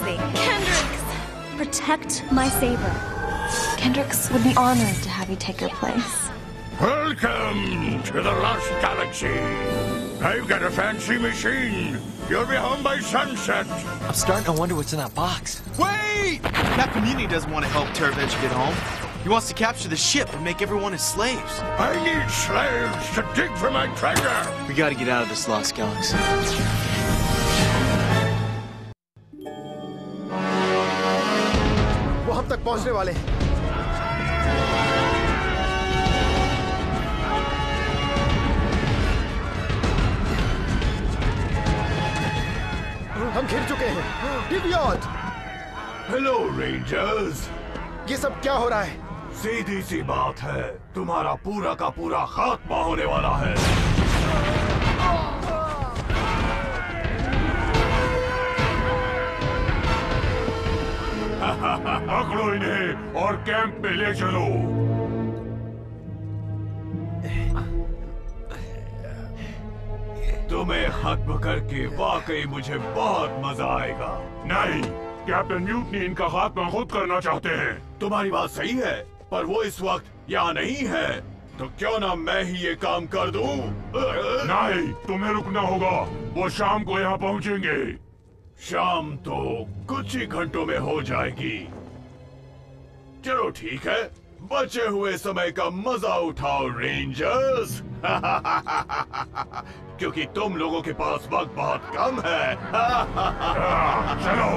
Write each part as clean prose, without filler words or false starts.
curiosity. Kendricks! Protect my saber. Kendricks would be honored to have you take your place. Welcome to the Lost Galaxy. I've got a fancy machine. You'll be home by sunset. I'm starting to wonder what's in that box. Wait! That community doesn't want to help Terraventure get home. He wants to capture the ship and make everyone his slaves. I need slaves to dig for my treasure. We gotta get out of this Lost Galaxy. वो हम तक पहुंचने वाले हैं। हम घिर चुके हैं। डिवियट! Hello rangers. ये सब क्या हो रहा है? सीधी सी बात है, तुम्हारा पूरा का पूरा खात्मा होने वाला है। पकड़ो इन्हें और कैंप में ले चलो। तुम्हें खत्म करके वाकई मुझे बहुत मजा आएगा। नहीं, कैप्टन म्यूटनी इनका खात्मा खुद करना चाहते हैं। तुम्हारी बात सही है, पर वो इस वक्त यहाँ नहीं है, तो क्यों ना मैं ही ये काम कर दूं? नहीं, तुम्हें रुकना होगा। वो शाम को यहाँ पहुँचेंगे। शाम तो कुछ ही घंटों में हो जाएगी। चलो ठीक है, बचे हुए समय का मजा उठाओ रेंजर्स। क्योंकि तुम लोगों के पास वक्त बहुत कम है। चलो।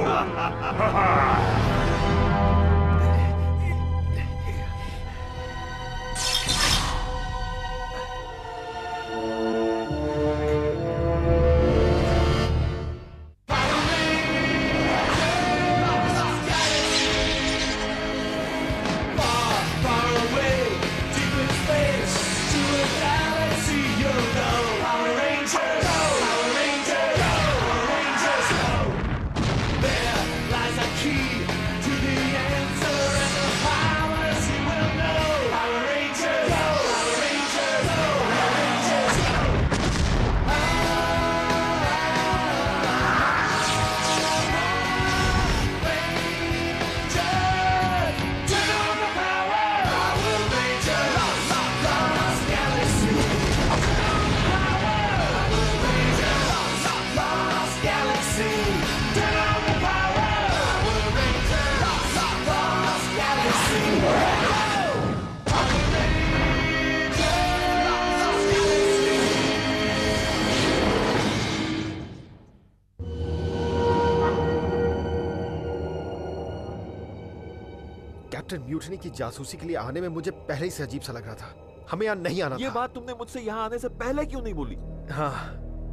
कैप्टन म्यूटनी की जासूसी के लिए आने में मुझे पहले ही से अजीब सा लग रहा था। हमें यहाँ नहीं आना था। ये बात तुमने मुझसे यहाँ आने से पहले क्यों नहीं बोली? हाँ,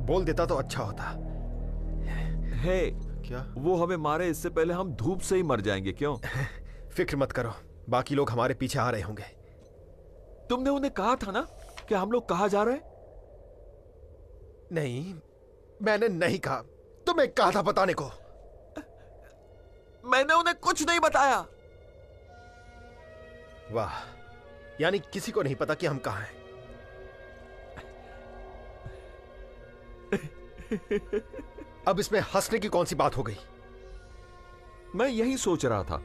बोल देता तो अच्छा होता। हे, क्या? वो हमें मारे इससे पहले हम धूप से ही मर जाएंगे, क्यों? फिक्र मत करो, बाकी लोग हमारे पीछे आ रहे होंगे। तुमने उन्हें कहा था ना कि हम लोग कहाँ जा रहे हैं? नहीं, मैंने नहीं कहा। तुम्हें कहा था बताने को। मैंने उन्हें कुछ नहीं बताया। वाह, यानी किसी को नहीं पता कि हम कहां हैं। अब इसमें हंसने की कौन सी बात हो गई? मैं यही सोच रहा था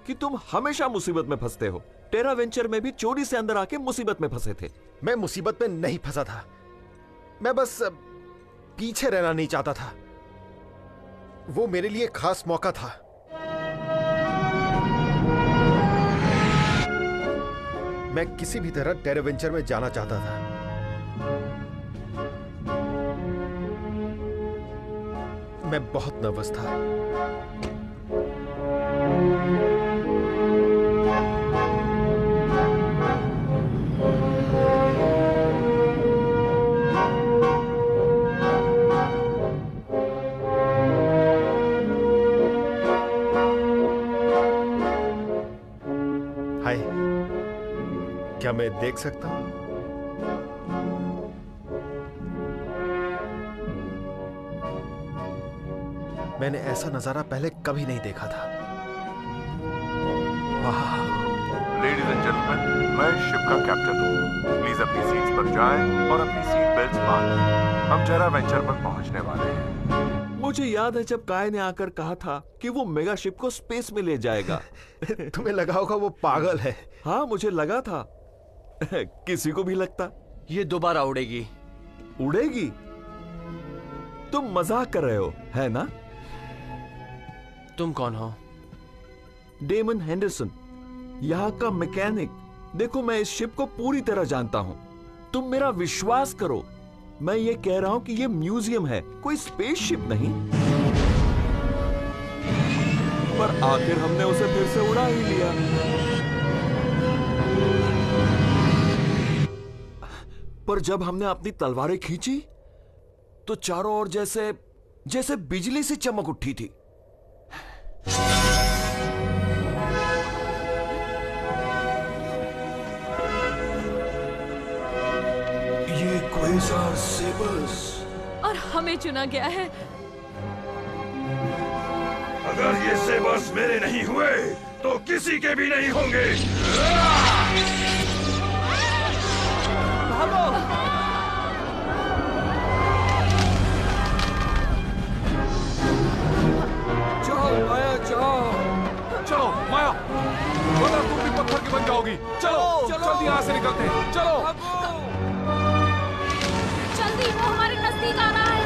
कि तुम हमेशा मुसीबत में फंसते हो। टेरावेंचर में भी चोरी से अंदर आके मुसीबत में फंसे थे। मैं मुसीबत में नहीं फंसा था, मैं बस पीछे रहना नहीं चाहता था। वो मेरे लिए खास मौका था। मैं किसी भी तरह टेरावेंचर में जाना चाहता था। मैं बहुत नर्वस था। हाय, क्या मैं देख सकता हूं? मैंने ऐसा नजारा पहले कभी नहीं देखा था। वाह! लेडीज एंड जेंटलमैन, मैं शिप का कैप्टन हूँ। प्लीज अपनी सीट्स पर जाएं और अपनी सीट बेल्ट्स बांध लें। हम टेरावेंचर पर पहुंचने वाले हैं। मुझे याद है जब काय ने आकर कहा था कि वो मेगा शिप को स्पेस में ले जाएगा। तुम्हें लगा होगा वो पागल है। हाँ, मुझे लगा था। किसी को भी लगता। ये दोबारा उड़ेगी। उड़ेगी? तुम मजाक कर रहे हो, है ना? तुम कौन हो? डेमन हेंडरसन, यहाँ का मैकेनिक। देखो, मैं इस शिप को पूरी तरह जानता हूं। तुम मेरा विश्वास करो, मैं ये कह रहा हूं कि ये म्यूजियम है, कोई स्पेसशिप नहीं। पर आखिर हमने उसे फिर से उड़ा ही लिया। पर जब हमने अपनी तलवारें खींची तो चारों ओर जैसे बिजली से चमक उठी थी। ये क्वेसार सेबर्स। और हमें चुना गया है। अगर ये सेबर्स मेरे नहीं हुए तो किसी के भी नहीं होंगे। जाओ माया, जाओ। चलो माया, वरना तुम भी पत्थर की बन जाओगी। चलो जल्दी यहाँ से निकलते हैं। चलो जल्दी, वो हमारे नजदीक आ रहा है।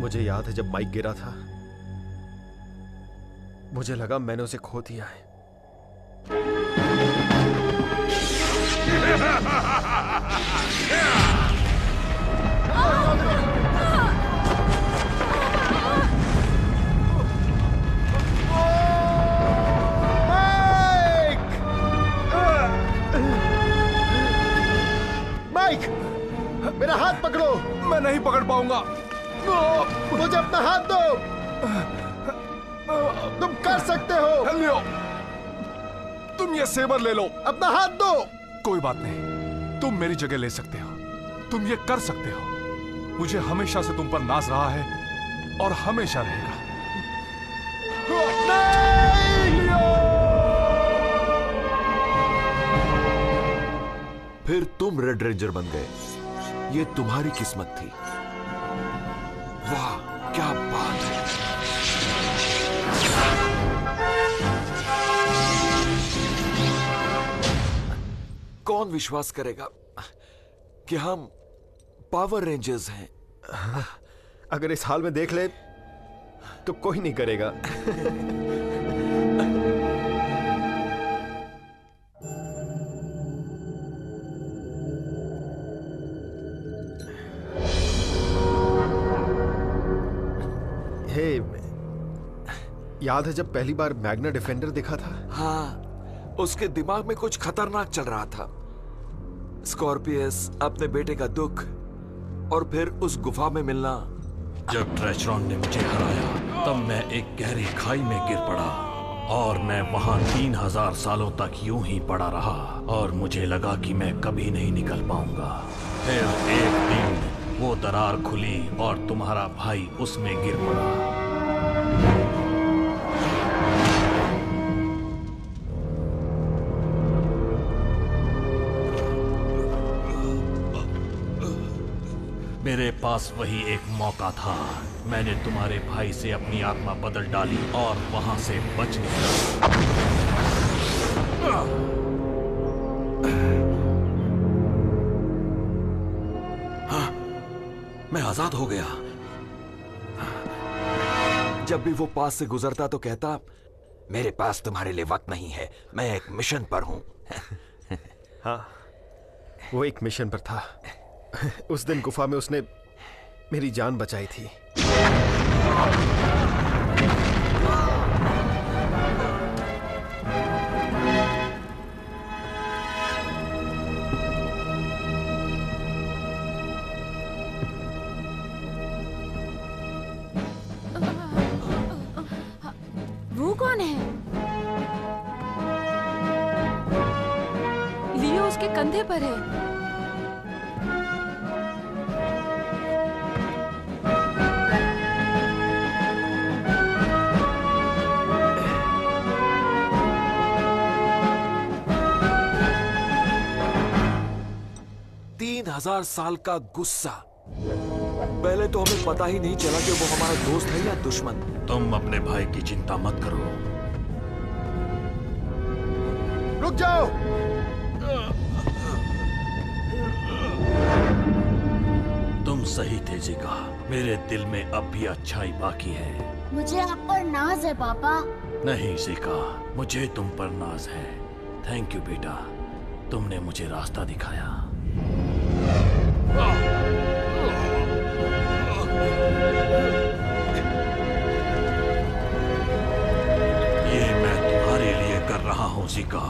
मुझे याद है जब माइक गिरा था, मुझे लगा मैंने उसे खो दिया है। माइक, मेरा हाथ पकड़ो। मैं नहीं पकड़ पाऊंगा। मुझे अपना हाथ दो। तुम कर सकते हो। लियो, तुम ये सेबर ले लो। अपना हाथ दो। कोई बात नहीं, तुम मेरी जगह ले सकते हो। तुम ये कर सकते हो। मुझे हमेशा से तुम पर नाज रहा है और हमेशा रहेगा। फिर तुम रेड रेंजर बन गए। ये तुम्हारी किस्मत थी। वाह, क्या बात है। कौन विश्वास करेगा कि हम पावर रेंजर्स हैं? अगर इस हाल में देख ले तो कोई नहीं करेगा। हे, याद है जब पहली बार मैग्ना डिफेंडर देखा था? हाँ, उसके दिमाग में कुछ खतरनाक चल रहा था। स्कॉर्पियस, अपने बेटे का दुख, और फिर उस गुफा में मिलना। जब ट्रेचरॉन ने मुझे हराया तब मैं एक गहरी खाई में गिर पड़ा और मैं वहां 3000 सालों तक यूं ही पड़ा रहा और मुझे लगा कि मैं कभी नहीं निकल पाऊंगा। फिर एक दिन वो दरार खुली और तुम्हारा भाई उसमें गिर पड़ा। मेरे पास वही एक मौका था। मैंने तुम्हारे भाई से अपनी आत्मा बदल डाली और वहां से बच निकला। हाँ, मैं आजाद हो गया। जब भी वो पास से गुजरता तो कहता, मेरे पास तुम्हारे लिए वक्त नहीं है, मैं एक मिशन पर हूं। हाँ, वो एक मिशन पर था। उस दिन गुफा में उसने मेरी जान बचाई थी। वो कौन है? लियो उसके कंधे पर है। हजार साल का गुस्सा, पहले तो हमें पता ही नहीं चला कि वो हमारा दोस्त है या दुश्मन। तुम अपने भाई की चिंता मत करो। रुक जाओ। तुम सही थे जिका, मेरे दिल में अब भी अच्छाई बाकी है। मुझे आप पर नाज है पापा। नहीं जिका, मुझे तुम पर नाज है। थैंक यू बेटा, तुमने मुझे रास्ता दिखाया। ये मैं तुम्हारे लिए कर रहा हूं जिका।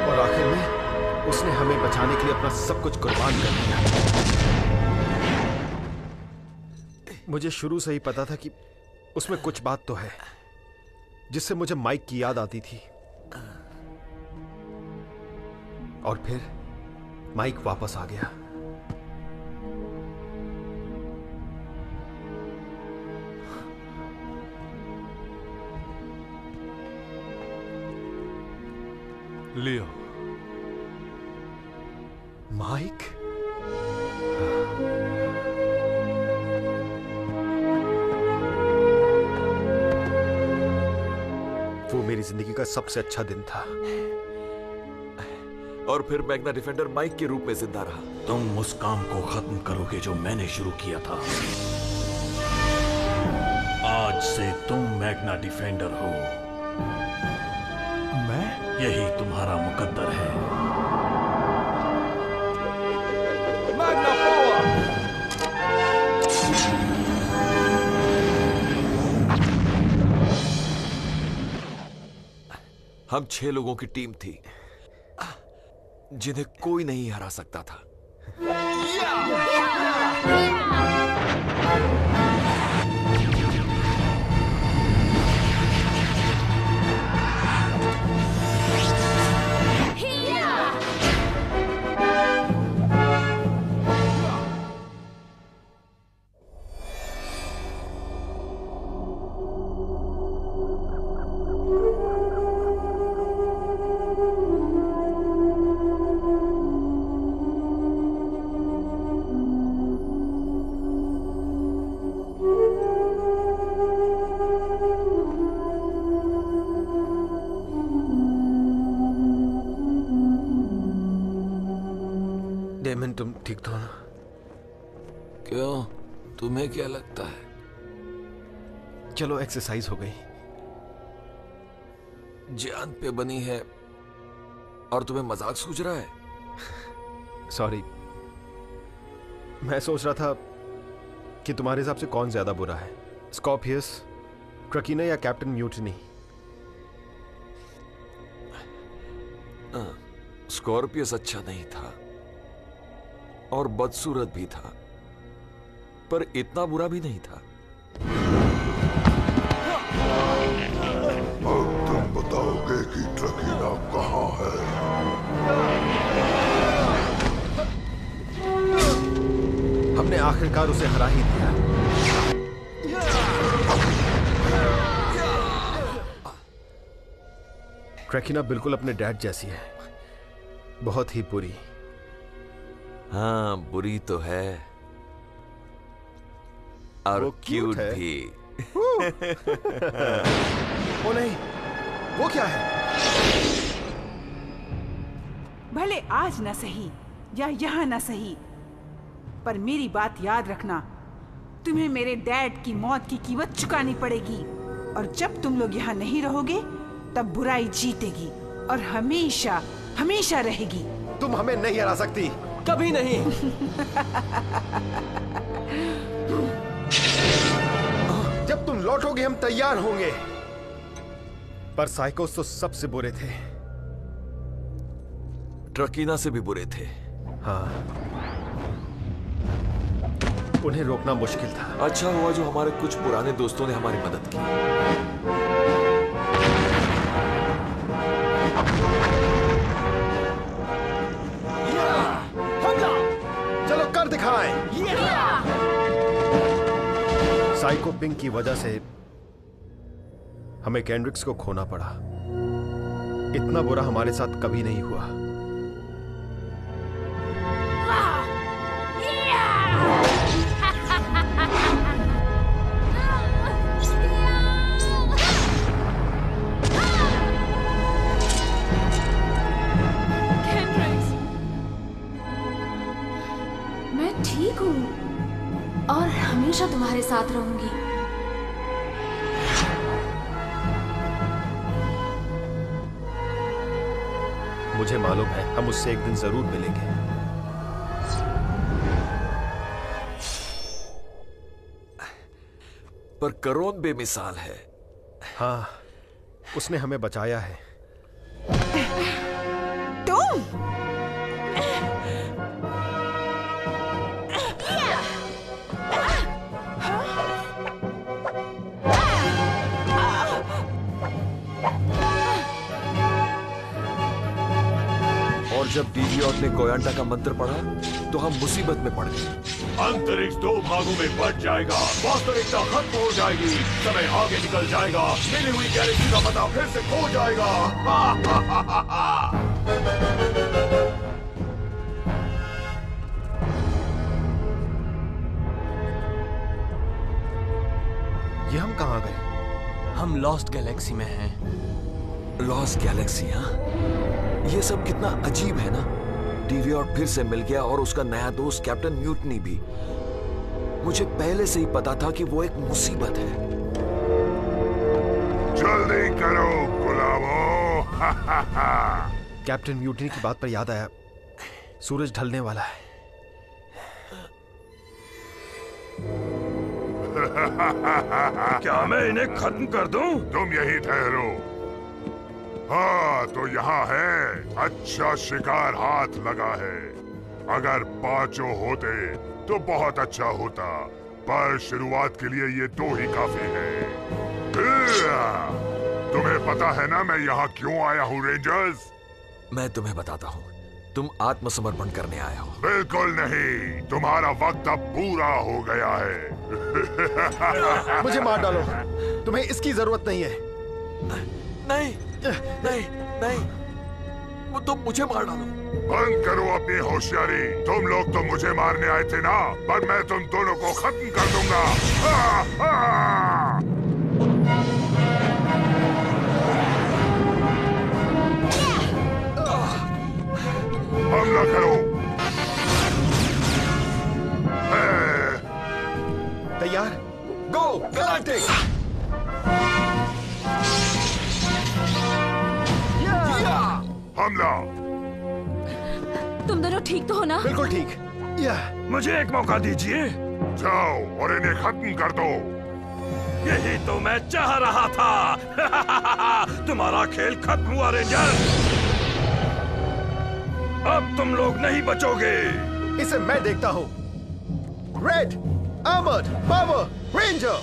और आखिर में उसने हमें बचाने के लिए अपना सब कुछ कुर्बान कर दिया। मुझे शुरू से ही पता था कि उसमें कुछ बात तो है, जिससे मुझे माइक की याद आती थी। और फिर माइक वापस आ गया। लियो। माइक? वो मेरी जिंदगी का सबसे अच्छा दिन था। और फिर मैग्ना डिफेंडर माइक के रूप में जिंदा रहा। तुम उस काम को खत्म करोगे जो मैंने शुरू किया था। आज से तुम मैग्ना डिफेंडर हो। मैं? यही तुम्हारा मुकद्दर है। Magna power! हम 6 लोगों की टीम थी जिन्हें कोई नहीं हरा सकता था। डेमन, तुम ठीक तो ना? क्यों? तुम्हें क्या लगता है? चलो, एक्सरसाइज हो गई। जान पे बनी है और तुम्हें मजाक सूझ रहा है? सॉरी, मैं सोच रहा था कि तुम्हारे हिसाब से कौन ज्यादा बुरा है, स्कॉर्पियस, ट्रकीना या कैप्टन म्यूटनी? स्कॉर्पियस अच्छा नहीं था और बदसूरत भी था, पर इतना बुरा भी नहीं था। अब तुम बताओगे कि ट्रकीना कहाँ है? हमने आखिरकार उसे हरा ही दिया। ट्रकीना बिल्कुल अपने डैड जैसी है, बहुत ही बुरी। हाँ, बुरी तो है और क्यूट भी। ओ नहीं, वो क्या है? भले आज न सही या यहाँ न सही, पर मेरी बात याद रखना, तुम्हें मेरे डैड की मौत की कीमत चुकानी पड़ेगी। और जब तुम लोग यहाँ नहीं रहोगे, तब बुराई जीतेगी और हमेशा हमेशा रहेगी। तुम हमें नहीं हरा सकती, कभी नहीं। जब तुम लौटोगे हम तैयार होंगे। पर साइकोस तो सबसे बुरे थे। ट्रकीना से भी बुरे थे। हाँ, उन्हें रोकना मुश्किल था। अच्छा हुआ जो हमारे कुछ पुराने दोस्तों ने हमारी मदद की। चलो कर दिखाएं। साइको पिंक की वजह से हमें केंड्रिक्स को खोना पड़ा। इतना बुरा हमारे साथ कभी नहीं हुआ। मैं ठीक हूँ और हमेशा तुम्हारे साथ रहूंगी। मुझे मालूम है हम उससे एक दिन जरूर मिलेंगे। पर करोन बेमिसाल है। हाँ, उसने हमें बचाया है। तुम और जब डीवियॉट ने कोयांटा का मंत्र पढ़ा तो हम मुसीबत में पड़ गए। अंतरिक्ष दो भागों में बट जाएगा, वास्तविकता खत्म हो जाएगी, समय आगे निकल जाएगा, मिली हुई गैलेक्सी का पता फिर से खो जाएगा। ये हम कहाँ गए? हम लॉस्ट गैलेक्सी में हैं। Lost Galaxy? हाँ, ये सब कितना अजीब है ना। डीवियॉट फिर से मिल गया और उसका नया दोस्त कैप्टन म्यूटनी भी। मुझे पहले से ही पता था कि वो एक मुसीबत है। जल्दी करो गुलामों। कैप्टन म्यूटनी की बात पर याद आया, सूरज ढलने वाला है। क्या मैं इन्हें खत्म कर दूं? तुम यही ठहरो। हाँ, तो यहाँ है, अच्छा शिकार हाथ लगा है। अगर पांचों होते तो बहुत अच्छा होता, पर शुरुआत के लिए ये दो ही काफी है। तुम्हें पता है ना मैं यहाँ क्यों आया हूँ रेंजर्स? मैं तुम्हें बताता हूँ, तुम आत्मसमर्पण करने आए हो। बिल्कुल नहीं, तुम्हारा वक्त अब पूरा हो गया है। मुझे मार डालो, तुम्हें इसकी जरूरत नहीं है। नहीं नहीं नहीं, वो तुम मुझे मार डालो। बंद करो अपनी होशियारी। तुम लोग तो मुझे मारने आए थे ना, पर मैं तुम दोनों को खत्म कर दूंगा। हमला करो। तैयार? गो गैलेक्टिक! हमला! तुम दोनों ठीक तो हो ना? बिल्कुल ठीक। मुझे एक मौका दीजिए। जाओ और इन्हें खत्म कर दो। यही तो मैं चाह रहा था। तुम्हारा खेल खत्म हुआ रेंजर। अब तुम लोग नहीं बचोगे। इसे मैं देखता हूँ। Red armoured power ranger.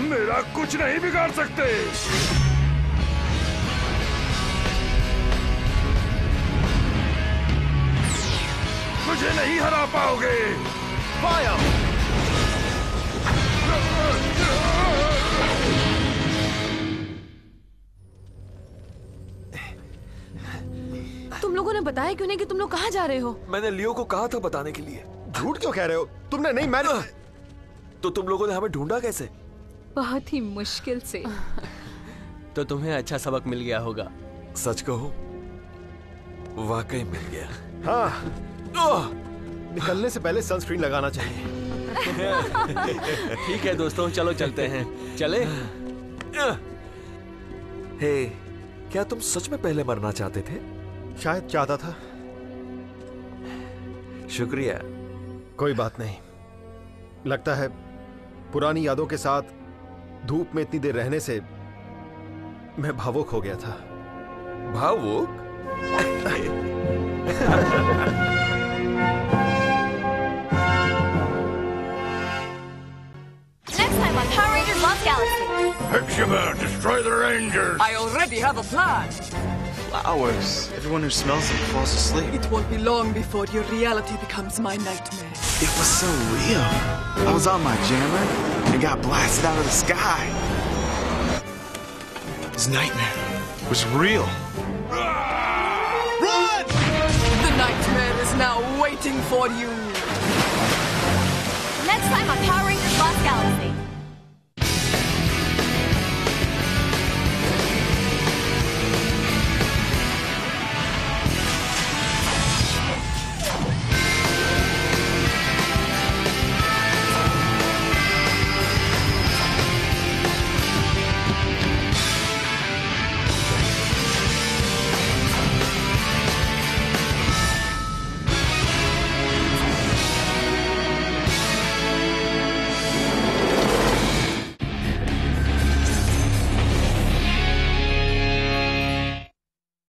मेरा कुछ नहीं बिगाड़ सकते। मुझे नहीं हरा पाओगे। फायर! तुम लोगों ने बताया क्यों नहीं कि तुम लोग कहाँ जा रहे हो? मैंने लियो को कहा था बताने के लिए। झूठ क्यों कह रहे हो? तुमने नहीं, मैंने। तो तुम लोगों ने हमें ढूंढा कैसे? बहुत ही मुश्किल से। तो तुम्हें अच्छा सबक मिल गया होगा। सच कहो, वाकई मिल गया। हाँ, निकलने से पहले सनस्क्रीन लगाना चाहिए। ठीक है दोस्तों, चलो चलते हैं। चले? हे, क्या तुम सच में पहले मरना चाहते थे? शायद चाहता था। शुक्रिया। कोई बात नहीं। लगता है पुरानी यादों के साथ धूप में इतनी देर रहने से मैं भावुक हो गया था। भावुक? Next time on Power Rangers Lost Galaxy. Hexagon, destroy the Rangers! I already have a plan. Flowers. Everyone who smells them falls asleep. It won't be long before your reality becomes my nightmare. It was so real. I was on my jammer and got blasted out of the sky. This nightmare was real. Run! The nightmare is now waiting for you. Next time on Power Rangers Lost Galaxy.